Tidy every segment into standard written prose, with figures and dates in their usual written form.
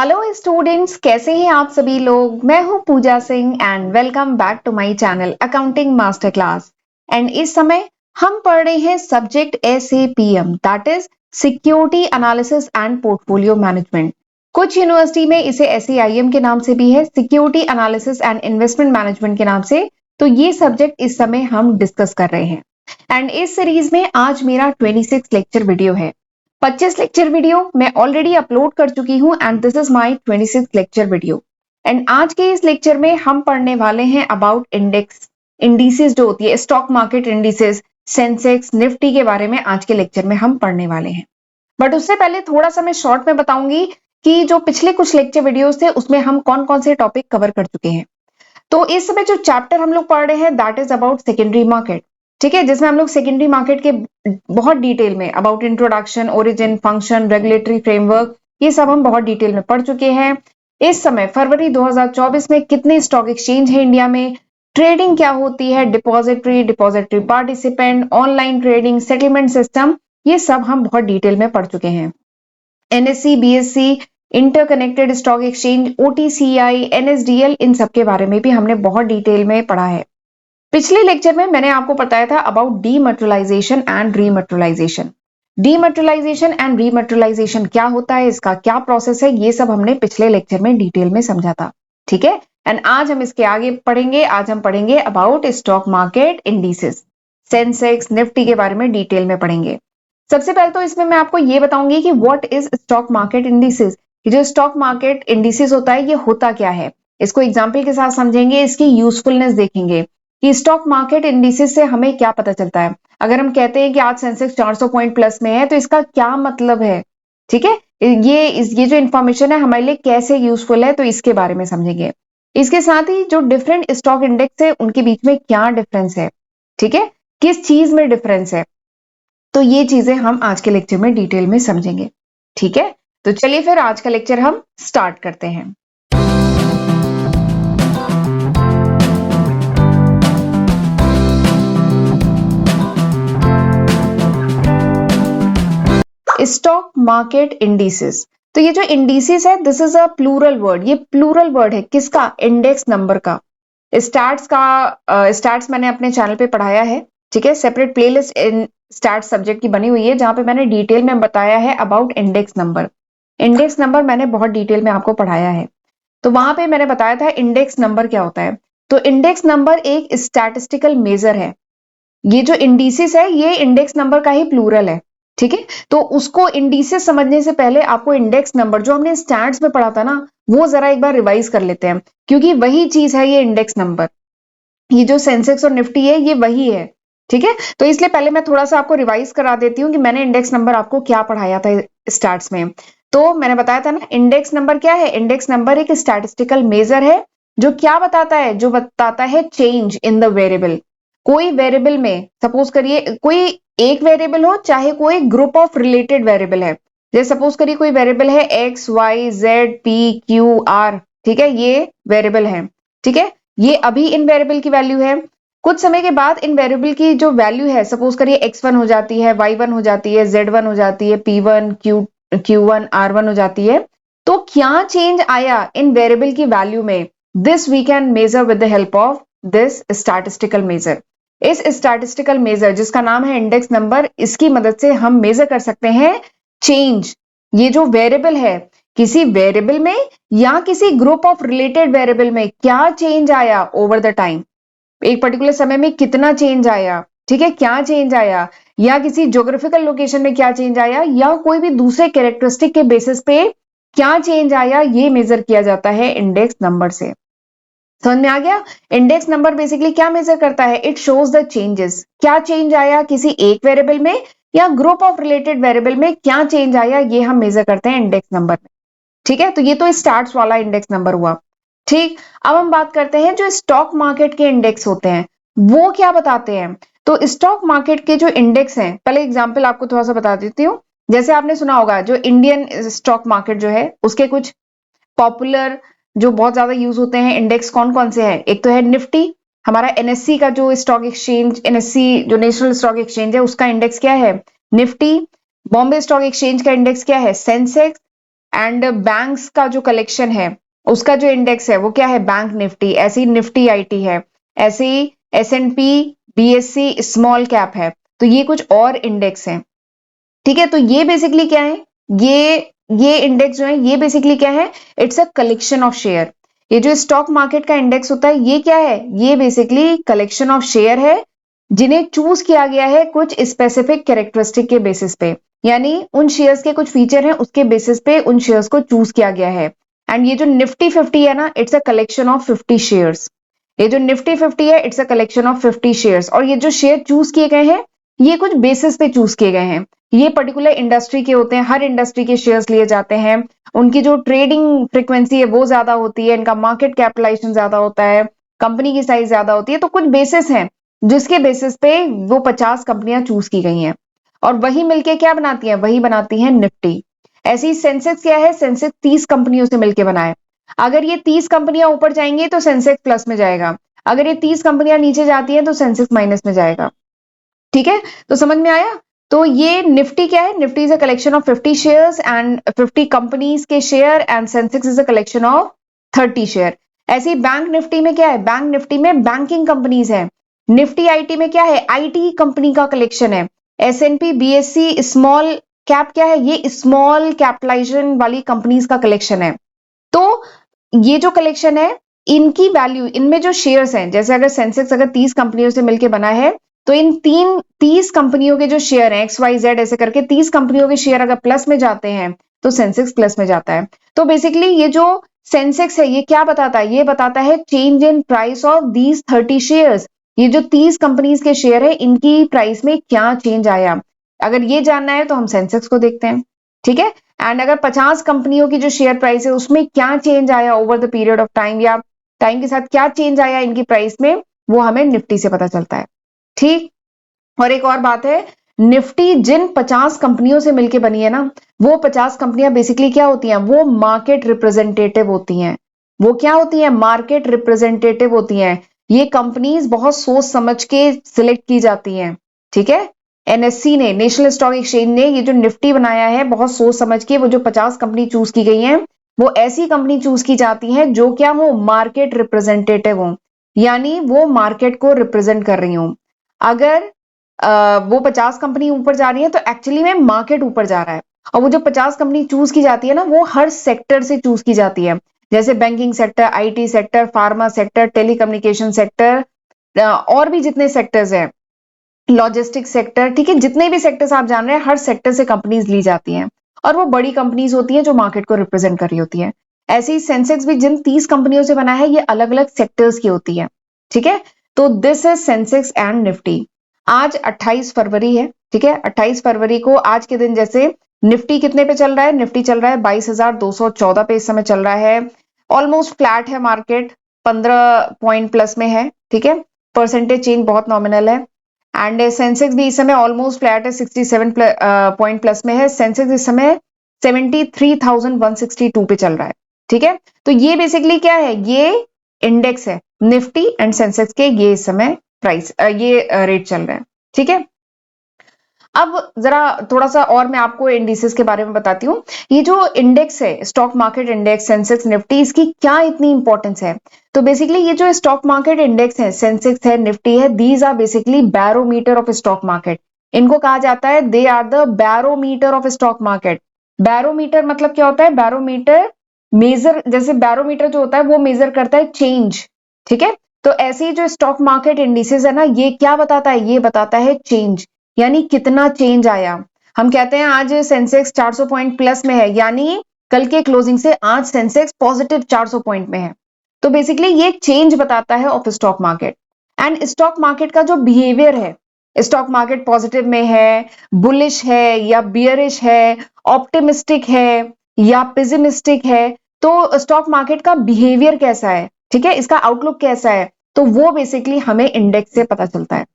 Hello students, कैसे हैं आप सभी लोग। मैं हूं Pooja Singh and welcome back to my channel accounting master class. And इस समय हम पढ़ रहे हैं subject SAPM, that is security analysis and portfolio management. कुछ यूनिवर्सिटी में इसे SAIM के नाम से भी है, security analysis and investment management के नाम से। तो ये सब्जेक्ट इस समय हम डिस्कस कर रहे हैं। एंड इस सीरीज में आज मेरा 26 लेक्चर वीडियो है। 25 लेक्चर वीडियो मैं ऑलरेडी अपलोड कर चुकी हूं and this is my 26 lecture video. And आज के इस लेक्चर में हम पढ़ने वाले हैं अबाउट इंडिसेस जो होती है, stock market indices, Sensex, Nifty के बारे में आज के लेक्चर में हम पढ़ने वाले हैं। बट उससे पहले थोड़ा सा मैं शॉर्ट में बताऊंगी कि जो पिछले कुछ लेक्चर वीडियोस थे उसमें हम कौन कौन से टॉपिक कवर कर चुके हैं। तो इस समय जो चैप्टर हम लोग पढ़ रहे हैं that is about secondary market, ठीक है, जिसमें हम लोग सेकेंडरी मार्केट के बहुत डिटेल में about introduction, origin, function, regulatory framework, ये सब हम बहुत डिटेल में पढ़ चुके हैं। इस समय फरवरी 2024 में कितने स्टॉक एक्सचेंज है इंडिया में, ट्रेडिंग क्या होती है, depository participant, online trading, settlement system, ये सब हम बहुत डिटेल में पढ़ चुके हैं। NSE, BSE, interconnected stock exchange, OTCI, NSDL, इन सब के बारे में भी हमने बहुत डिटेल में पढ़ा है। पिछले लेक्चर में मैंने आपको बताया था about dematerialisation and rematerialisation. Dematerialisation and rematerialisation क्या होता है, इसका क्या प्रोसेस है, ये सब हमने पिछले लेक्चर में डिटेल में समझा था, ठीक है। एंड आज हम इसके आगे पढ़ेंगे। आज हम पढ़ेंगे about stock market indices, Sensex, Nifty के बारे में डिटेल में पढ़ेंगे। सबसे पहले तो इसमें मैं आपको ये बताऊंगी कि what is stock market indices. जो स्टॉक मार्केट इंडिसेस होता है ये होता क्या है, इसको एग्जाम्पल के साथ समझेंगे, इसकी यूजफुलनेस देखेंगे कि स्टॉक मार्केट इंडिसेस से हमें क्या पता चलता है। अगर हम कहते हैं कि आज सेंसेक्स 400 पॉइंट प्लस में है तो इसका क्या मतलब है, ठीक है। ये जो इंफॉर्मेशन है हमारे लिए कैसे यूजफुल है, तो इसके बारे में समझेंगे। इसके साथ ही जो डिफरेंट स्टॉक इंडेक्स है उनके बीच में क्या डिफरेंस है, ठीक है, किस चीज में डिफरेंस है, तो ये चीजें हम आज के लेक्चर में डिटेल में समझेंगे, ठीक है। तो चलिए फिर आज का लेक्चर हम स्टार्ट करते हैं। स्टॉक मार्केट इंडिसेस, तो ये जो इंडिसेस है this is a plural word. ये प्लूरल वर्ड है किसका, इंडेक्स नंबर का। स्टैट्स मैंने अपने चैनल पे पढ़ाया है, ठीक है, सेपरेट प्लेलिस्ट इन स्टैट्स सब्जेक्ट की बनी हुई है जहां पे मैंने डिटेल में बताया है about index number. Index number मैंने बहुत डिटेल में आपको पढ़ाया है, तो वहां पे मैंने बताया था इंडेक्स नंबर क्या होता है। तो इंडेक्स नंबर एक स्टैटिस्टिकल मेजर है। ये जो इंडिसेस है ये इंडेक्स नंबर का ही प्लूरल है, ठीक है। तो उसको इंडिसेस समझने से पहले आपको इंडेक्स नंबर जो हमने स्टैट्स में पढ़ा था ना, वो जरा एक बार रिवाइज कर लेते हैं, क्योंकि वही चीज है ये इंडेक्स नंबर। ये जो सेंसेक्स और निफ्टी है ये वही है, ठीक है। तो इसलिए पहले मैं थोड़ा सा आपको रिवाइज करा देती हूँ कि मैंने इंडेक्स नंबर आपको क्या पढ़ाया था स्टैट्स में। तो मैंने बताया था ना, इंडेक्स नंबर क्या है, इंडेक्स नंबर एक स्टैटिस्टिकल मेजर है जो क्या बताता है, जो बताता है चेंज इन द वेरिएबल। कोई वेरिएबल में सपोज करिए कोई एक वेरिएबल हो चाहे कोई ग्रुप ऑफ रिलेटेड वेरिएबल है, जैसे सपोज करिए कोई वेरिएबल है XYZ P Q R, ठीक है, ये वेरिएबल है, ठीक है। ये अभी इन वेरिएबल की वैल्यू है, कुछ समय के बाद इन वेरिएबल की जो वैल्यू है सपोज करिए X1 हो जाती है, Y1 हो जाती है, Z1 हो जाती है, P1 Q1 R1 हो जाती है। तो क्या चेंज आया इन वेरिएबल की वैल्यू में, this we can measure with the help of this statistical measure. इस स्टैटिस्टिकल मेजर जिसका नाम है इंडेक्स नंबर, इसकी मदद से हम मेजर कर सकते हैं चेंज। ये जो वेरिएबल है किसी वेरिएबल में या किसी ग्रुप ऑफ रिलेटेड वेरिएबल में क्या चेंज आया ओवर द टाइम, एक पर्टिकुलर समय में कितना चेंज आया, ठीक है, क्या चेंज आया, या किसी ज्योग्राफिकल लोकेशन में क्या चेंज आया, या कोई भी दूसरे कैरेक्टरिस्टिक के बेसिस पे क्या चेंज आया, ये मेजर किया जाता है इंडेक्स नंबर से। समझ में आ गया। इंडेक्स नंबर बेसिकली क्या मेजर करता है, इट शोज द चेंजेस, क्या चेंज आया किसी एक वेरिएबल में या ग्रुप ऑफ रिलेटेड वेरिएबल में क्या चेंज आया, ये हम मेजर करते हैं इंडेक्स नंबर में, ठीक है। तो ये तो स्टार्ट्स वाला इंडेक्स नंबर हुआ, ठीक। अब हम बात करते हैं जो स्टॉक मार्केट के इंडेक्स होते हैं वो क्या बताते हैं। तो स्टॉक मार्केट के जो इंडेक्स हैं, पहले एग्जांपल आपको थोड़ा सा बता देती हूँ। जैसे आपने सुना होगा जो इंडियन स्टॉक मार्केट जो है उसके कुछ पॉपुलर जो बहुत ज्यादा यूज होते हैं इंडेक्स कौन कौन से हैं, एक तो है निफ्टी, हमारा NSE का जो स्टॉक एक्सचेंज, NSE जो नेशनल स्टॉक एक्सचेंज है उसका इंडेक्स क्या है, निफ्टी। बॉम्बे स्टॉक एक्सचेंज का इंडेक्स क्या है, सेंसेक्स। एंड बैंक्स का जो कलेक्शन है उसका जो इंडेक्स है वो क्या है, बैंक निफ्टी। ऐसी निफ्टी आईटी है, ऐसे ही S&P BSE स्मॉल कैप है। तो ये कुछ और इंडेक्स हैं, ठीक है। तो ये बेसिकली क्या है, ये इंडेक्स जो है ये बेसिकली क्या है, it's a collection of share. ये जो स्टॉक मार्केट का इंडेक्स होता है ये क्या है, ये बेसिकली कलेक्शन ऑफ शेयर है जिन्हें चूज किया गया है कुछ स्पेसिफिक कैरेक्टरिस्टिक के बेसिस पे, यानी उन शेयर्स के कुछ फीचर हैं उसके बेसिस पे उन शेयर्स को चूज किया गया है। एंड ये जो निफ्टी 50 है ना, it's a collection of 50 shares. ये जो निफ्टी 50 है it's a collection of 50 shares. और ये जो शेयर चूज किए गए हैं ये कुछ बेसिस पे चूज किए गए हैं। ये पर्टिकुलर इंडस्ट्री के होते हैं, हर इंडस्ट्री के शेयर्स लिए जाते हैं। उनकी जो ट्रेडिंग फ्रीक्वेंसी है वो ज्यादा होती है, इनका मार्केट कैपिटलाइजेशन ज्यादा होता है, कंपनी की साइज ज्यादा होती है। तो कुछ बेसिस हैं जिसके बेसिस पे वो 50 कंपनियां चूज की गई हैं और वही मिलके क्या बनाती हैं, वही बनाती हैं निफ्टी। ऐसी सेंसेक्स क्या है, सेंसेक्स 30 कंपनियों से मिलकर बना है। अगर ये 30 कंपनियां ऊपर जाएंगी तो सेंसेक्स प्लस में जाएगा, अगर ये 30 कंपनियां नीचे जाती हैं तो सेंसेक्स माइनस में जाएगा, ठीक है। तो समझ में आया। तो ये निफ्टी क्या है, Nifty is a collection of 50 shares and 50 companies के share, and Sensex is a collection of 30 share. ऐसे ही बैंक निफ्टी में क्या है, बैंक निफ्टी में बैंकिंग कंपनीज है। निफ्टी आईटी में क्या है, आईटी कंपनी का कलेक्शन है। S&P BSE स्मॉल कैप क्या है, ये स्मॉल कैपिटलाइजेशन वाली कंपनीज का कलेक्शन है। तो ये जो कलेक्शन है इनकी वैल्यू, इनमें जो शेयर्स हैं, जैसे अगर सेंसेक्स अगर 30 कंपनियों से मिलकर बना है तो इन 30 कंपनियों के जो शेयर हैं XYZ ऐसे करके 30 कंपनियों के शेयर अगर प्लस में जाते हैं तो सेंसेक्स प्लस में जाता है। तो बेसिकली ये जो सेंसेक्स है ये क्या बताता है, ये बताता है change in price of these 30 shares. ये जो 30 कंपनीज के शेयर है इनकी प्राइस में क्या चेंज आया, अगर ये जानना है तो हम सेंसेक्स को देखते हैं, ठीक है। एंड अगर 50 कंपनियों की जो शेयर प्राइस है उसमें क्या चेंज आया over the period of time, या टाइम के साथ क्या चेंज आया इनकी प्राइस में, वो हमें निफ्टी से पता चलता है, ठीक। और एक और बात है, निफ्टी जिन 50 कंपनियों से मिलकर बनी है ना, वो 50 कंपनियां बेसिकली क्या होती हैं, वो मार्केट रिप्रेजेंटेटिव होती हैं। वो क्या होती हैं, मार्केट रिप्रेजेंटेटिव होती हैं। ये कंपनीज बहुत सोच समझ के सिलेक्ट की जाती हैं, ठीक है। NSE ने, नेशनल स्टॉक एक्सचेंज ने ये जो निफ्टी बनाया है बहुत सोच समझ के, वो जो 50 कंपनी चूज की गई हैं वो ऐसी कंपनी चूज की जाती है जो क्या हो, मार्केट रिप्रेजेंटेटिव हो, यानी वो मार्केट को रिप्रेजेंट कर रही हूं। अगर वो 50 कंपनी ऊपर जा रही है तो एक्चुअली में मार्केट ऊपर जा रहा है। और वो जो 50 कंपनी चूज की जाती है ना वो हर सेक्टर से चूज की जाती है, जैसे banking sector, IT sector, pharma sector, telecommunication sector, और भी जितने सेक्टर्स हैं, लॉजिस्टिक सेक्टर, ठीक है। जितने भी सेक्टर्स आप जान रहे हैं हर सेक्टर से कंपनीज ली जाती हैं और वो बड़ी कंपनीज होती हैं जो मार्केट को रिप्रेजेंट कर रही होती हैं। ऐसे ही सेंसेक्स भी जिन 30 कंपनियों से बना है ये अलग अलग सेक्टर्स की होती है, ठीक है। तो this is Sensex and Nifty. आज 28 फरवरी है, ठीक है। 28 फरवरी को आज के दिन जैसे निफ्टी कितने पे चल रहा है, निफ्टी चल रहा है 22,214 पे इस समय चल रहा है। ऑलमोस्ट फ्लैट है मार्केट, 15 पॉइंट प्लस में है, ठीक है। परसेंटेज चेंज बहुत नॉमिनल है। एंड सेंसेक्स भी इस समय ऑलमोस्ट फ्लैट है, 67 पॉइंट प्लस में है। सेंसेक्स इस समय 73,162 पे चल रहा है, ठीक है। तो ये बेसिकली क्या है, ये इंडेक्स है निफ्टी एंड सेंसेक्स के, ये इस समय प्राइस ये रेट चल रहे हैं, ठीक है। अब जरा थोड़ा सा और मैं आपको इंडिसेस के बारे में बताती हूँ। ये जो इंडेक्स है, stock market index, Sensex Nifty, इसकी क्या इतनी इंपॉर्टेंस है। तो बेसिकली ये जो स्टॉक मार्केट इंडेक्स है, सेंसेक्स है, निफ्टी है, these are basically barometer of stock market. इनको कहा जाता है they are the barometer of stock market. Barometer मतलब क्या होता है, बैरोमीटर मेजर, जैसे बैरोमीटर जो होता है वो मेजर करता है चेंज, ठीक है। तो ऐसे ही जो स्टॉक मार्केट इंडिसेस है ना, ये क्या बताता है, ये बताता है चेंज, यानी कितना चेंज आया। हम कहते हैं आज सेंसेक्स 400 पॉइंट प्लस में है, यानी कल के क्लोजिंग से आज सेंसेक्स पॉजिटिव 400 पॉइंट में है। तो बेसिकली ये चेंज बताता है of stock market. And stock market का जो बिहेवियर है, स्टॉक मार्केट पॉजिटिव में है, बुलिश है या बियरिश है, ऑप्टिमिस्टिक है या पेसिमिस्टिक है, तो स्टॉक मार्केट का बिहेवियर कैसा है, ठीक है, इसका आउटलुक कैसा है, तो वो बेसिकली हमें इंडेक्स से पता चलता है।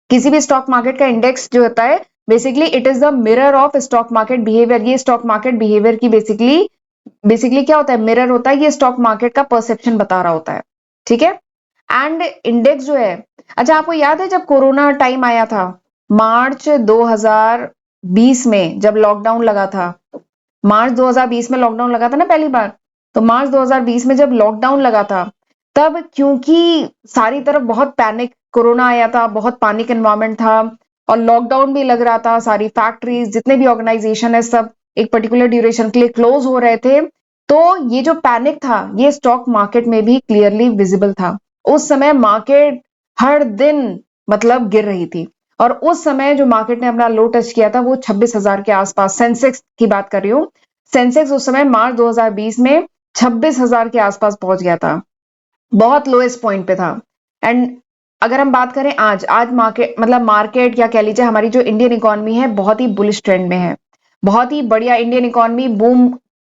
किसी भी स्टॉक मार्केट का इंडेक्स जो होता है basically it is the mirror of stock market behaviour. ये स्टॉक मार्केट बिहेवियर की बेसिकली क्या होता है, मिरर होता है, ये स्टॉक मार्केट का परसेप्शन बता रहा होता है, ठीक है। एंड इंडेक्स जो है, अच्छा आपको याद है जब कोरोना टाइम आया था, मार्च 2020 में जब लॉकडाउन लगा था, मार्च 2020 में लॉकडाउन लगा था ना पहली बार, तो मार्च 2020 में जब लॉकडाउन लगा था, तब क्योंकि सारी तरफ बहुत पैनिक, कोरोना आया था, बहुत पैनिक एनवायरनमेंट था और लॉकडाउन भी लग रहा था, सारी फैक्ट्रीज जितने भी ऑर्गेनाइजेशन है सब एक पर्टिकुलर ड्यूरेशन के लिए क्लोज हो रहे थे। तो ये जो पैनिक था ये स्टॉक मार्केट में भी क्लियरली विजिबल था। उस समय मार्केट हर दिन मतलब गिर रही थी और उस समय जो मार्केट ने अपना लो टच किया था वो 26,000 के आसपास, सेंसेक्स की बात कर रही हूँ। सेंसेक्स उस समय मार्च 2020 में 26,000 के आसपास पहुंच गया था, बहुत लोएस्ट पॉइंट पे था। एंड अगर हम बात करें आज, आज मार्केट मतलब मार्केट या कह लीजिए हमारी जो इंडियन इकोनॉमी है बहुत ही बुलिश ट्रेंड में है, बहुत ही बढ़िया इंडियन इकोनॉमी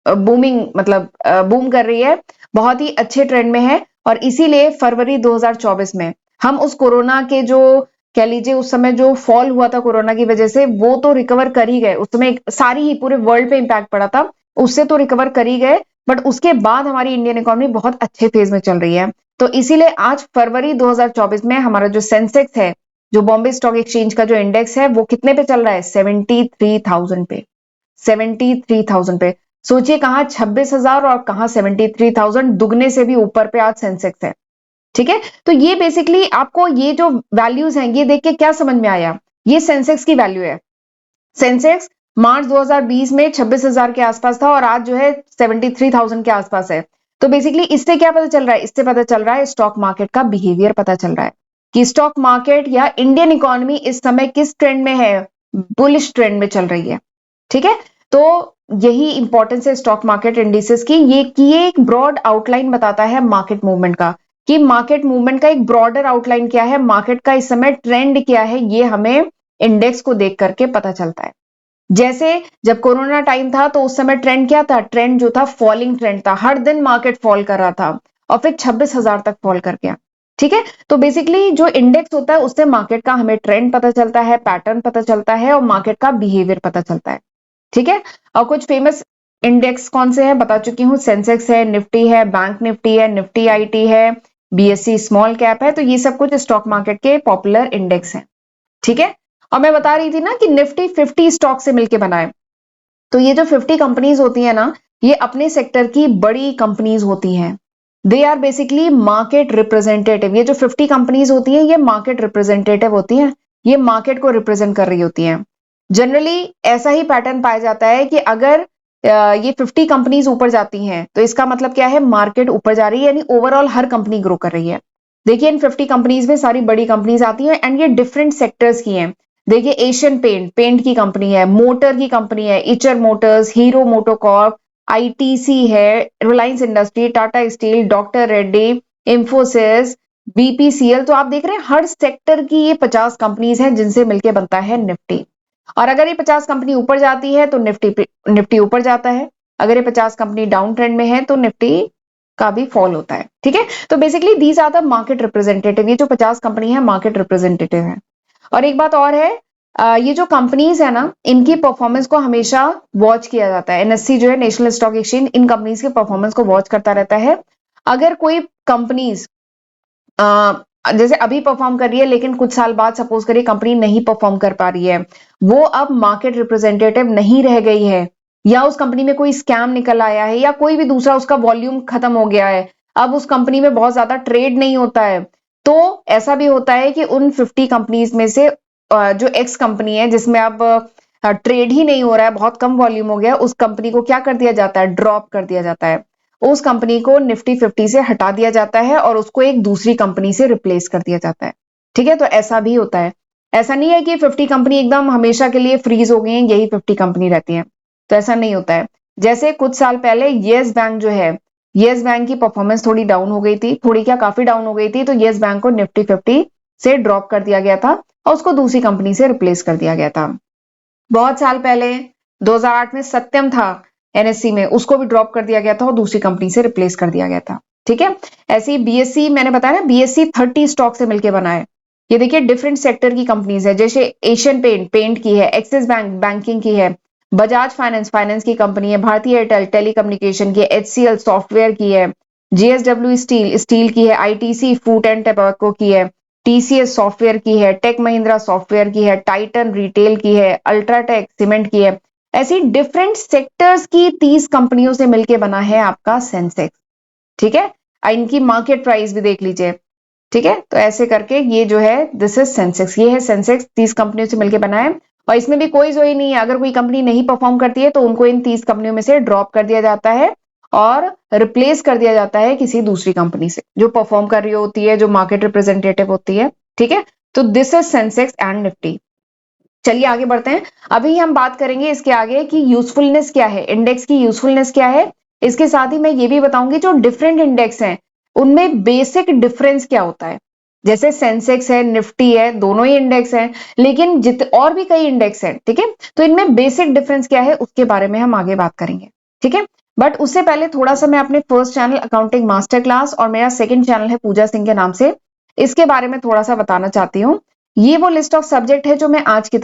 बूमिंग मतलब बूम कर रही है, बहुत ही अच्छे ट्रेंड में है। और इसीलिए फरवरी 2024 में हम उस कोरोना के जो कह लीजिए उस समय जो फॉल हुआ था कोरोना की वजह से, वो तो रिकवर कर ही गए। उस समय सारी ही पूरे वर्ल्ड पे इंपैक्ट पड़ा था, उससे तो रिकवर कर ही गए, बट उसके बाद हमारी इंडियन इकोनॉमी बहुत अच्छे फेज में चल रही है। तो इसीलिए आज फरवरी 2024 में हमारा जो सेंसेक्स है, जो बॉम्बे स्टॉक एक्सचेंज का जो इंडेक्स है, वो कितने पे चल रहा है? 73,000 पे, 73,000 पे। सोचिए कहां 26,000 और कहां 73,000, दुगने से भी ऊपर पे आज सेंसेक्स है। ठीक है, तो ये बेसिकली आपको ये जो वैल्यूज हैं ये देख के क्या समझ में आया? ये सेंसेक्स की वैल्यू है। सेंसेक्स मार्च 2020 में 26,000 के आसपास था और आज जो है 73,000 के आसपास है। तो बेसिकली इससे क्या पता चल रहा है? इससे पता चल रहा है स्टॉक मार्केट का बिहेवियर पता चल रहा है कि स्टॉक मार्केट या इंडियन इकोनॉमी इस समय किस ट्रेंड में है, बुलिश ट्रेंड में चल रही है। ठीक है, तो यही इंपॉर्टेंस है स्टॉक मार्केट इंडिसेस की, ये एक ब्रॉड आउटलाइन बताता है मार्केट मूवमेंट का, कि मार्केट मूवमेंट का एक ब्रॉडर आउटलाइन क्या है, मार्केट का इस समय ट्रेंड क्या है, ये हमें इंडेक्स को देख करके पता चलता है। जैसे जब कोरोना टाइम था तो उस समय ट्रेंड क्या था? ट्रेंड जो था फॉलिंग ट्रेंड था, हर दिन मार्केट फॉल कर रहा था और फिर 26,000 तक फॉल कर गया। ठीक है, तो बेसिकली जो इंडेक्स होता है उससे मार्केट का हमें ट्रेंड पता चलता है, पैटर्न पता चलता है और मार्केट का बिहेवियर पता चलता है। ठीक है, और कुछ फेमस इंडेक्स कौन से हैं बता चुकी हूँ, सेंसेक्स है, निफ्टी है, बैंक निफ्टी है, निफ्टी आईटी है, बीएससी स्मॉल कैप है। तो ये सब कुछ स्टॉक मार्केट के पॉपुलर इंडेक्स हैं। ठीक है, और मैं बता रही थी ना कि निफ्टी 50 स्टॉक से मिलकर बनाए। तो ये जो 50 कंपनीज होती है ना, ये अपने सेक्टर की बड़ी कंपनीज होती हैं। They are basically market representative. ये जो 50 कंपनीज होती हैं ये मार्केट रिप्रेजेंटेटिव होती हैं, ये मार्केट को रिप्रेजेंट कर रही होती हैं। जनरली ऐसा ही पैटर्न पाया जाता है कि अगर ये 50 कंपनीज ऊपर जाती हैं तो इसका मतलब क्या है? मार्केट ऊपर जा रही है, यानी ओवरऑल हर कंपनी ग्रो कर रही है। देखिए इन 50 कंपनीज में सारी बड़ी कंपनीज आती हैं एंड ये डिफरेंट सेक्टर्स की हैं। देखिए एशियन पेंट, पेंट की कंपनी है, मोटर की कंपनी है, Eicher Motors, hero MotoCorp, ITC है, Reliance industry, Tata steel, doctor Reddy, Infosys, BPCL. तो आप देख रहे हैं हर सेक्टर की ये 50 कंपनीज हैं जिनसे मिलकर बनता है निफ्टी। और अगर ये 50 कंपनी ऊपर जाती है तो निफ्टी ऊपर जाता है, अगर ये 50 कंपनी डाउन ट्रेंड में है तो निफ्टी का भी फॉल होता है। ठीक है, तो basically these are the market representative. ये जो 50 कंपनी है मार्केट रिप्रेजेंटेटिव है। और एक बात और है, ये जो कंपनीज है ना इनकी परफॉर्मेंस को हमेशा वॉच किया जाता है। एनएससी जो है नेशनल स्टॉक एक्सचेंज इन कंपनीज के परफॉर्मेंस को वॉच करता रहता है। अगर कोई कंपनीज जैसे अभी परफॉर्म कर रही है लेकिन कुछ साल बाद सपोज करिए कंपनी नहीं परफॉर्म कर पा रही है, वो अब मार्केट रिप्रेजेंटेटिव नहीं रह गई है, या उस कंपनी में कोई स्कैम निकल आया है, या कोई भी दूसरा उसका वॉल्यूम खत्म हो गया है, अब उस कंपनी में बहुत ज्यादा ट्रेड नहीं होता है, तो ऐसा भी होता है कि उन 50 कंपनीज में से जो एक्स कंपनी है जिसमें अब ट्रेड ही नहीं हो रहा है, बहुत कम वॉल्यूम हो गया, उस कंपनी को क्या कर दिया जाता है? ड्रॉप कर दिया जाता है। उस कंपनी को निफ्टी 50 से हटा दिया जाता है और उसको एक दूसरी कंपनी से रिप्लेस कर दिया जाता है। ठीक है, तो ऐसा भी होता है। ऐसा नहीं है कि 50 कंपनी एकदम हमेशा के लिए फ्रीज हो गई हैं, यही 50 कंपनी रहती है, तो ऐसा नहीं होता है। जैसे कुछ साल पहले येस बैंक जो है, येस बैंक की परफॉर्मेंस थोड़ी डाउन हो गई थी, थोड़ी क्या काफी डाउन हो गई थी, तो येस बैंक को निफ्टी 50 से ड्रॉप कर दिया गया था और उसको दूसरी कंपनी से रिप्लेस कर दिया गया था। बहुत साल पहले 2008 में सत्यम था एनएससी में, उसको भी ड्रॉप कर दिया गया था और दूसरी कंपनी से रिप्लेस कर दिया गया था। ठीक है, ऐसे ही बीएससी मैंने बताया ना, बीएससी 30 स्टॉक से मिलकर बना है। ये देखिए डिफरेंट सेक्टर की कंपनीज है, जैसे एशियन पेंट, पेंट की है, एक्सिस बैंक, बैंकिंग की है, बजाज फाइनेंस, फाइनेंस की कंपनी है, भारतीय एयरटेल, टेलीकम्युनिकेशन की है, एचसीएल सॉफ्टवेयर की है, जेएसडब्ल्यू स्टील, स्टील की है, आईटीसी फूड एंड टबैको की है, टीसीएस सॉफ्टवेयर की है, टेक महिंद्रा सॉफ्टवेयर की है, टाइटन रिटेल की है, अल्ट्राटेक सीमेंट की है। ऐसी डिफरेंट सेक्टर्स की 30 कंपनियों से मिलकर बना है आपका सेंसेक्स। ठीक है, इनकी मार्केट प्राइस भी देख लीजिए। ठीक है, तो ऐसे करके ये जो है दिस इज सेंसेक्स, ये है सेंसेक्स, 30 कंपनियों से मिलकर बना है। और इसमें भी कोई जोई नहीं है, अगर कोई कंपनी नहीं परफॉर्म करती है तो उनको इन 30 कंपनियों में से ड्रॉप कर दिया जाता है और रिप्लेस कर दिया जाता है किसी दूसरी कंपनी से जो परफॉर्म कर रही होती है, जो मार्केट रिप्रेजेंटेटिव होती है। ठीक है, तो this is Sensex and Nifty. चलिए आगे बढ़ते हैं। अभी हम बात करेंगे इसके आगे कि यूजफुलनेस क्या है, इंडेक्स की यूजफुलनेस क्या है। इसके साथ ही मैं ये भी बताऊंगी जो डिफरेंट इंडेक्स हैं उनमें बेसिक डिफरेंस क्या होता है। जैसे सेंसेक्स है, निफ्टी है, दोनों ही इंडेक्स हैं, लेकिन और भी कई इंडेक्स हैं। ठीक है, तो इनमें बेसिक डिफरेंस क्या है उसके बारे में हम आगे बात करेंगे। ठीक है, बट उससे पहले थोड़ा सा मैं अपने first channel accounting master class और मेरा सेकंड चैनल है पूजा सिंह के नाम से, इसके बारे में थोड़ा सा बताना चाहती हूँ। ये वो लिस्ट ऑफ सब्जेक्ट है जो मैं आज की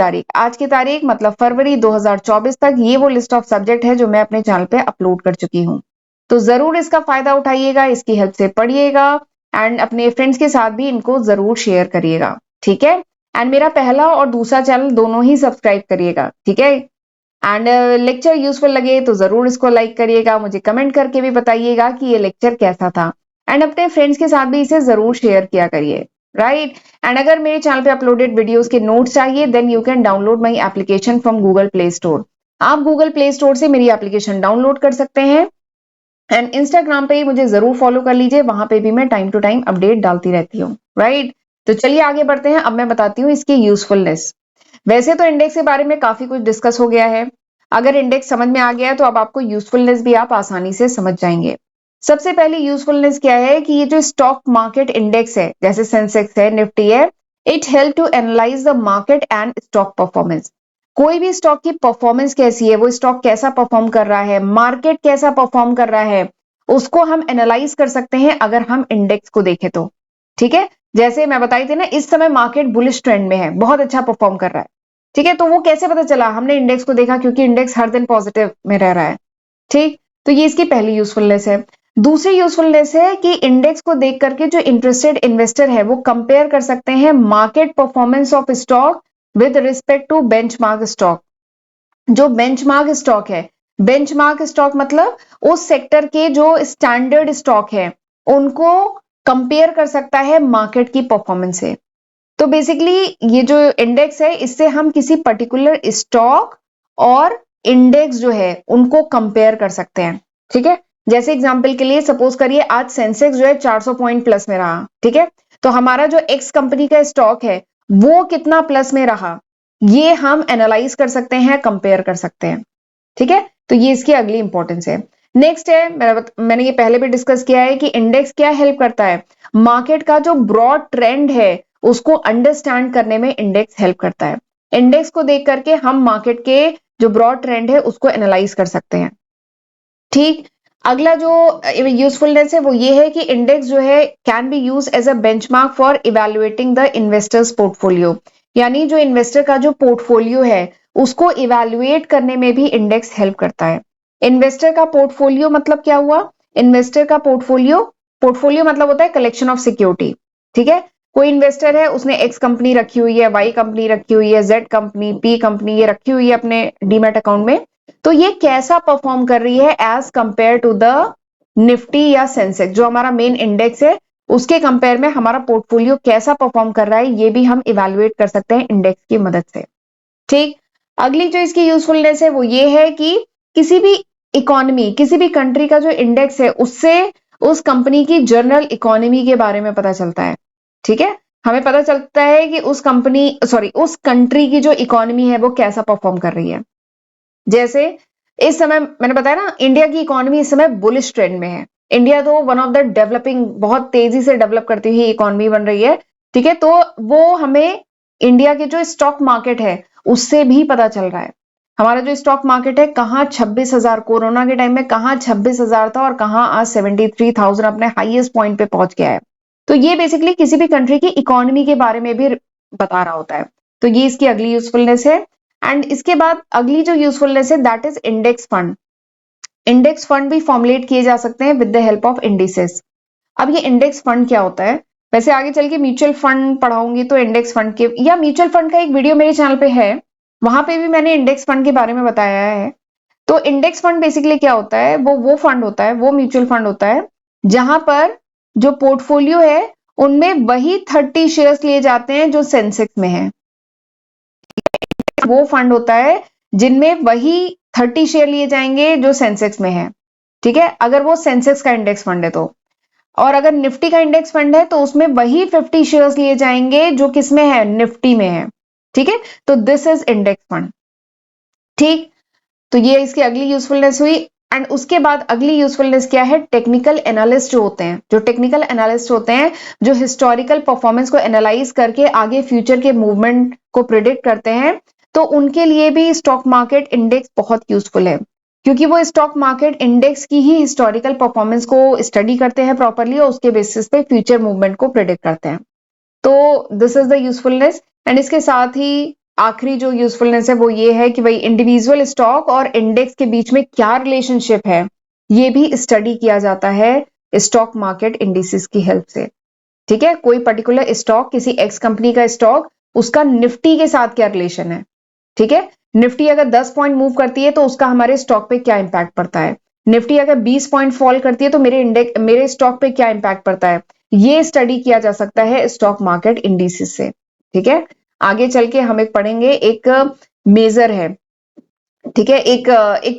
तारीख मतलब फरवरी 2024 तक, ये वो लिस्ट ऑफ सब्जेक्ट है जो मैं अपने चैनल पे अपलोड कर चुकी हूँ। तो जरूर इसका फायदा उठाइएगा, इसकी हेल्प से पढ़िएगा एंड अपने फ्रेंड्स के साथ भी इनको जरूर शेयर करिएगा। ठीक है, एंड मेरा पहला और दूसरा चैनल दोनों ही सब्सक्राइब करिएगा। ठीक है, एंड लेक्चर यूजफुल लगे तो जरूर इसको लाइक करिएगा, मुझे कमेंट करके भी बताइएगा कि ये लेक्चर कैसा था, एंड अपने फ्रेंड्स के साथ भी इसे जरूर शेयर किया करिए। राइट, एंड अगर मेरे चैनल पे अपलोडेड वीडियोस के नोट्स चाहिए then you can download my application from Google Play Store. आप गूगल प्ले स्टोर से मेरी एप्लीकेशन डाउनलोड कर सकते हैं एंड इंस्टाग्राम पे मुझे जरूर फॉलो कर लीजिए, वहां पे भी मैं टाइम टू टाइम अपडेट डालती रहती हूँ। राइट, तो चलिए आगे बढ़ते हैं। अब मैं बताती हूँ इसकी यूजफुलनेस। वैसे तो इंडेक्स के बारे में काफी कुछ डिस्कस हो गया है, अगर इंडेक्स समझ में आ गया है तो अब आपको यूजफुलनेस भी आप आसानी से समझ जाएंगे। सबसे पहले यूजफुलनेस क्या है कि ये जो स्टॉक मार्केट इंडेक्स है जैसे सेंसेक्स है, निफ्टी है, it help to analyse the market and stock performance. कोई भी स्टॉक की परफॉर्मेंस कैसी है, वो स्टॉक कैसा परफॉर्म कर रहा है, मार्केट कैसा परफॉर्म कर रहा है, उसको हम एनालाइज कर सकते हैं अगर हम इंडेक्स को देखें तो। ठीक है, जैसे मैं बताई थी ना, इस समय मार्केट बुलिश ट्रेंड में है, बहुत अच्छा परफॉर्म कर रहा है। ठीक है, तो वो कैसे पता चला, हमने इंडेक्स को देखा क्योंकि इंडेक्स हर दिन पॉजिटिव में रह रहा है। ठीक, तो ये इसकी पहली यूजफुलनेस है। दूसरी यूजफुलनेस है कि इंडेक्स को देख करके जो इंटरेस्टेड इन्वेस्टर है वो कंपेयर कर सकते हैं market performance of stock with respect to benchmark stock. जो बेंचमार्क स्टॉक है, बेंचमार्क स्टॉक मतलब उस सेक्टर के जो स्टैंडर्ड स्टॉक है उनको कंपेयर कर सकता है मार्केट की परफॉर्मेंस से। तो बेसिकली ये जो इंडेक्स है इससे हम किसी पर्टिकुलर स्टॉक और इंडेक्स जो है उनको कंपेयर कर सकते हैं। ठीक है, जैसे एग्जांपल के लिए सपोज करिए आज सेंसेक्स जो है 400 पॉइंट प्लस में रहा। ठीक है, तो हमारा जो एक्स कंपनी का स्टॉक है वो कितना प्लस में रहा, ये हम एनालाइज कर सकते हैं, कंपेयर कर सकते हैं। ठीक है, तो ये इसकी अगली इंपॉर्टेंस है। नेक्स्ट है, मैंने ये पहले भी डिस्कस किया है कि इंडेक्स क्या हेल्प करता है, मार्केट का जो ब्रॉड ट्रेंड है उसको अंडरस्टैंड करने में इंडेक्स हेल्प करता है। इंडेक्स को देख करके हम मार्केट के जो ब्रॉड ट्रेंड है उसको एनालाइज कर सकते हैं। ठीक, अगला जो यूजफुलनेस है वो ये है कि इंडेक्स जो है can be use as a benchmark for evaluating the investors portfolio. यानी जो इन्वेस्टर का जो पोर्टफोलियो है उसको इवेलुएट करने में भी इंडेक्स हेल्प करता है। इन्वेस्टर का पोर्टफोलियो मतलब क्या हुआ, इन्वेस्टर का पोर्टफोलियो, पोर्टफोलियो मतलब होता है कलेक्शन ऑफ सिक्योरिटी। ठीक है, कोई इन्वेस्टर है उसने एक्स कंपनी रखी हुई है, वाई कंपनी रखी हुई है, जेड कंपनी, पी कंपनी ये रखी हुई है अपने डीमैट अकाउंट में, तो ये कैसा परफॉर्म कर रही है as compare to the Nifty या सेंसेक्स जो हमारा मेन इंडेक्स है, उसके कंपेयर में हमारा पोर्टफोलियो कैसा परफॉर्म कर रहा है ये भी हम इवेलुएट कर सकते हैं इंडेक्स की मदद से। ठीक, अगली जो इसकी यूजफुलनेस है वो ये है कि किसी भी इकोनॉमी, किसी भी कंट्री का जो इंडेक्स है उससे उस कंपनी की जनरल इकोनॉमी के बारे में पता चलता है। ठीक है, हमें पता चलता है कि उस कंपनी उस कंट्री की जो इकोनॉमी है वो कैसा परफॉर्म कर रही है। जैसे इस समय मैंने बताया ना, इंडिया की इकोनॉमी इस समय बुलिश ट्रेंड में है। इंडिया तो वन ऑफ द डेवलपिंग, बहुत तेजी से डेवलप करती हुई इकोनॉमी बन रही है। ठीक है, तो वो हमें इंडिया के जो स्टॉक मार्केट है उससे भी पता चल रहा है। हमारा जो स्टॉक मार्केट है कहाँ 26,000, कोरोना के टाइम में कहाँ 26,000 था और कहाँ आज 73,000 अपने हाईएस्ट पॉइंट पे पहुंच गया है। तो ये बेसिकली किसी भी कंट्री की इकोनॉमी के बारे में भी बता रहा होता है। तो ये इसकी अगली यूजफुलनेस है। एंड इसके बाद अगली जो यूजफुलनेस है that is index fund. Index fund भी फॉर्मुलेट किए जा सकते हैं with the help of indices. अब ये इंडेक्स फंड क्या होता है, वैसे आगे चल के म्यूचुअल फंड पढ़ाऊंगी तो इंडेक्स फंड के या म्यूचुअल फंड का एक वीडियो मेरे चैनल पे है, वहां पे भी मैंने इंडेक्स फंड के बारे में बताया है। तो इंडेक्स फंड बेसिकली क्या होता है, वो फंड होता है, वो म्यूचुअल फंड होता है जहां पर जो पोर्टफोलियो है उनमें वही 30 शेयर्स लिए जाते हैं जो सेंसेक्स में है। वो फंड होता है जिनमें वही 30 शेयर लिए जाएंगे जो सेंसेक्स में है। ठीक है, अगर वो सेंसेक्स का इंडेक्स फंड है तो। और अगर निफ्टी का इंडेक्स फंड है तो उसमें वही 50 शेयर्स लिए जाएंगे जो किसमें है, निफ्टी में है। ठीक है, तो दिस इज इंडेक्स फंड। ठीक, तो ये इसकी अगली यूजफुलनेस हुई। एंड उसके बाद अगली यूजफुलनेस क्या है, टेक्निकल एनालिस्ट जो होते हैं, जो टेक्निकल एनालिस्ट होते हैं, जो हिस्टोरिकल परफॉर्मेंस को एनालाइज करके आगे फ्यूचर के मूवमेंट को प्रिडिक्ट करते हैं, तो उनके लिए भी स्टॉक मार्केट इंडेक्स बहुत यूजफुल है, क्योंकि वो स्टॉक मार्केट इंडेक्स की ही हिस्टोरिकल परफॉर्मेंस को स्टडी करते हैं प्रॉपरली और उसके बेसिस पे फ्यूचर मूवमेंट को प्रिडिक्ट करते हैं। तो this is the usefulness. And इसके साथ ही आखिरी जो यूजफुलनेस है वो ये है कि भाई इंडिविजुअल स्टॉक और इंडेक्स के बीच में क्या रिलेशनशिप है, ये भी स्टडी किया जाता है स्टॉक मार्केट इंडिसेस की हेल्प से। ठीक है, कोई पर्टिकुलर स्टॉक, किसी एक्स कंपनी का स्टॉक, उसका निफ्टी के साथ क्या रिलेशन है। ठीक है, निफ्टी अगर 10 पॉइंट मूव करती है तो उसका हमारे स्टॉक पे क्या इंपैक्ट पड़ता है, निफ्टी अगर 20 पॉइंट फॉल करती है तो मेरे स्टॉक पे क्या इंपैक्ट पड़ता है, ये स्टडी किया जा सकता है स्टॉक मार्केट इंडिसेस से। ठीक है, आगे चल के हम एक पढ़ेंगे, एक मेजर है। ठीक है, एक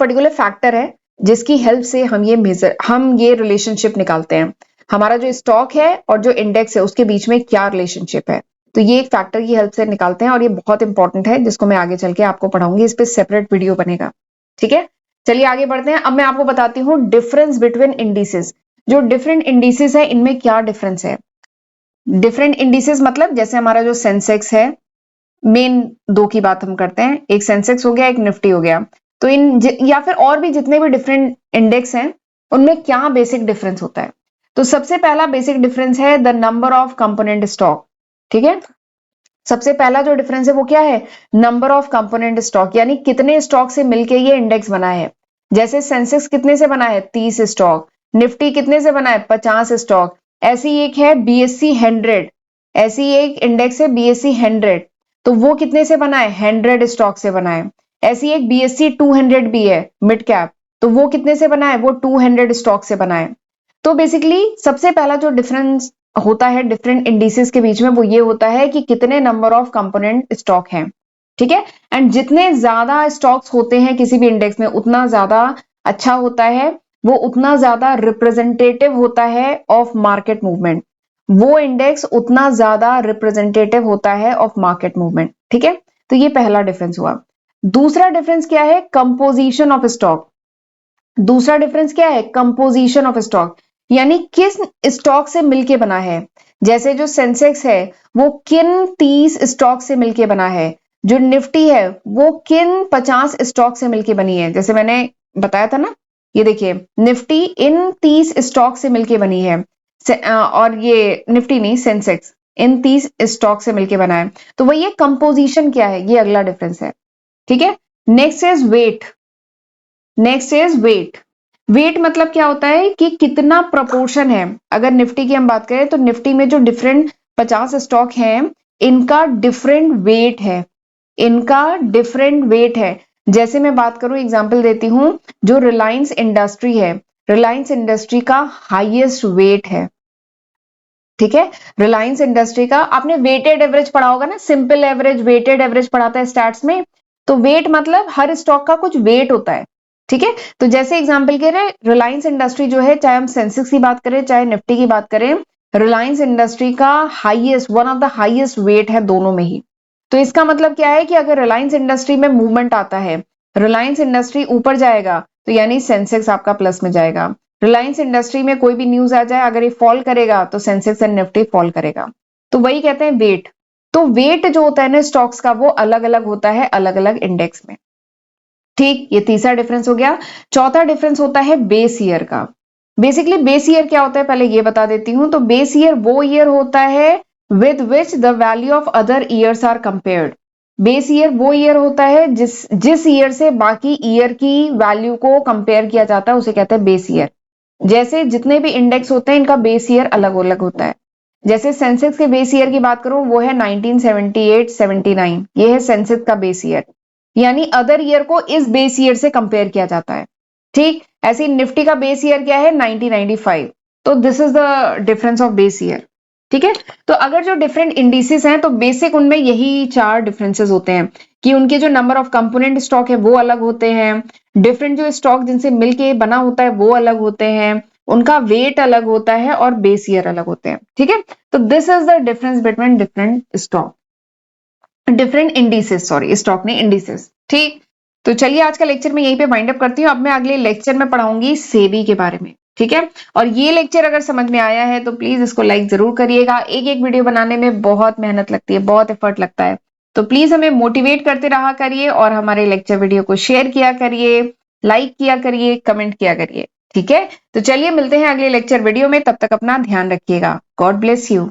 पर्टिकुलर फैक्टर है जिसकी हेल्प से हम ये रिलेशनशिप निकालते हैं, हमारा जो स्टॉक है और जो इंडेक्स है उसके बीच में क्या रिलेशनशिप है। तो ये एक फैक्टर की हेल्प से निकालते हैं और ये बहुत इंपॉर्टेंट है, जिसको मैं आगे चल के आपको पढ़ाऊंगी, इस पे सेपरेट वीडियो बनेगा। ठीक है, चलिए आगे बढ़ते हैं। अब मैं आपको बताती हूँ डिफरेंस बिटवीन इंडिसेस। जो डिफरेंट इंडिसेस है इनमें क्या डिफरेंस है। डिफरेंट इंडिसेस मतलब जैसे हमारा जो सेंसेक्स है, मेन दो की बात हम करते हैं, एक सेंसेक्स हो गया, एक निफ्टी हो गया। तो या फिर और भी जितने भी डिफरेंट इंडेक्स हैं उनमें क्या बेसिक डिफरेंस होता है। तो सबसे पहला बेसिक डिफरेंस है the number of component stock. ठीक है, सबसे पहला जो डिफरेंस है वो क्या है, नंबर ऑफ कंपोनेंट स्टॉक, यानी कितने स्टॉक से मिलके ये इंडेक्स बना है। जैसे सेंसेक्स कितने से बना है, 30 स्टॉक, निफ्टी कितने से बना है, 50 स्टॉक। ऐसी एक है बीएससी 100, ऐसी एक इंडेक्स है बीएससी 100, तो वो कितने से बना है, 100 स्टॉक से बना है। ऐसी एक बीएससी 200 भी है मिड कैप, तो वो कितने से बना है, वो 200 स्टॉक से बना है। तो बेसिकली सबसे पहला जो डिफरेंस होता है डिफरेंट इंडिसेस के बीच में वो ये होता है कि कितने नंबर ऑफ कंपोनेंट स्टॉक हैं। ठीक है, एंड जितने ज्यादा स्टॉक्स होते हैं किसी भी इंडेक्स में उतना ज्यादा अच्छा होता है, वो उतना ज्यादा रिप्रेजेंटेटिव होता है ऑफ मार्केट मूवमेंट, वो इंडेक्स उतना ज्यादा रिप्रेजेंटेटिव होता है ऑफ मार्केट मूवमेंट। ठीक है, तो ये पहला डिफरेंस हुआ। दूसरा डिफरेंस क्या है, कंपोजिशन ऑफ स्टॉक। दूसरा डिफरेंस क्या है, कंपोजिशन ऑफ स्टॉक, यानी किस स्टॉक से मिलके बना है। जैसे जो सेंसेक्स है वो किन 30 स्टॉक से मिलके बना है, जो निफ्टी है वो किन 50 स्टॉक से मिलके बनी है। जैसे मैंने बताया था ना, ये देखिए निफ्टी इन 30 स्टॉक से मिलके बनी है, और ये निफ्टी नहीं, सेंसेक्स इन 30 स्टॉक से मिलके बना है। तो वही ये कंपोजिशन क्या है, ये अगला डिफरेंस है। ठीक है, next is weight. Next is weight. Weight मतलब क्या होता है कि कितना प्रपोर्शन है। अगर निफ्टी की हम बात करें तो निफ्टी में जो डिफरेंट 50 स्टॉक हैं इनका डिफरेंट वेट है, इनका डिफरेंट वेट है। जैसे मैं बात करूं, एग्जांपल देती हूं, जो रिलायंस इंडस्ट्री है, रिलायंस इंडस्ट्री का हाईएस्ट वेट है। ठीक है, रिलायंस इंडस्ट्री का आपने वेटेड एवरेज पढ़ा होगा ना, सिंपल एवरेज, वेटेड एवरेज पढ़ाता है स्टैट्स में। तो वेट मतलब हर स्टॉक का कुछ वेट होता है। ठीक है, तो जैसे एग्जांपल के लिए रिलायंस इंडस्ट्री जो है, चाहे हम सेंसेक्स की बात करें चाहे निफ्टी की बात करें, रिलायंस इंडस्ट्री का highest, one of the highest wait है दोनों में ही। तो इसका मतलब क्या है कि अगर रिलायंस इंडस्ट्री में मूवमेंट आता है, रिलायंस इंडस्ट्री ऊपर जाएगा तो यानी सेंसेक्स आपका प्लस में जाएगा। रिलायंस इंडस्ट्री में कोई भी न्यूज आ जाए, अगर ये फॉल करेगा तो सेंसेक्स एंड निफ्टी फॉल करेगा। तो वही कहते हैं वेट। तो वेट जो होता है ना स्टॉक्स का, वो अलग अलग होता है अलग अलग इंडेक्स में। ठीक, ये तीसरा डिफरेंस हो गया। चौथा डिफरेंस होता है बेस ईयर का। बेसिकली बेस ईयर क्या होता है पहले ये बता देती हूं। तो बेस ईयर वो ईयर होता है with which the value of other years are compared. Base year वो ईयर होता है जिस ईयर से बाकी ईयर की वैल्यू को कंपेयर किया जाता है, उसे कहते हैं बेस ईयर। जैसे जितने भी इंडेक्स होते हैं इनका बेस ईयर अलग अलग होता है। जैसे सेंसेक्स के बेस ईयर की बात करूं वो है 1978-79, ये है सेंसेक्स का बेस ईयर। यानी अदर ईयर को इस बेस ईयर से कंपेयर किया जाता है। ठीक, ऐसे निफ्टी का बेस ईयर क्या है 1995, तो this is the difference of base year. ठीक है, तो अगर जो डिफरेंट इंडिसेस हैं तो बेसिक उनमें यही चार डिफरेंसेस होते हैं कि उनके जो नंबर ऑफ कंपोनेंट स्टॉक है वो अलग होते हैं, डिफरेंट जो स्टॉक जिनसे मिलके बना होता है वो अलग होते हैं, उनका वेट अलग होता है और बेस ईयर अलग होते हैं। ठीक है, तो this is the difference between different stock, different indices, sorry stock नहीं इंडिसेस। ठीक, तो चलिए आज का लेक्चर मैं यहीं पे वाइंड अप करती हूँ। अब मैं अगले लेक्चर में पढ़ाऊंगी सेबी के बारे में। ठीक है, और ये लेक्चर अगर समझ में आया है तो प्लीज इसको लाइक जरूर करिएगा। एक एक वीडियो बनाने में बहुत मेहनत लगती है, बहुत एफर्ट लगता है, तो प्लीज हमें मोटिवेट करते रहा करिए और हमारे लेक्चर वीडियो को शेयर किया करिए, लाइक किया करिए, कमेंट किया करिए। ठीक है, तो चलिए मिलते हैं अगले लेक्चर वीडियो में, तब तक अपना ध्यान रखिएगा। God bless you.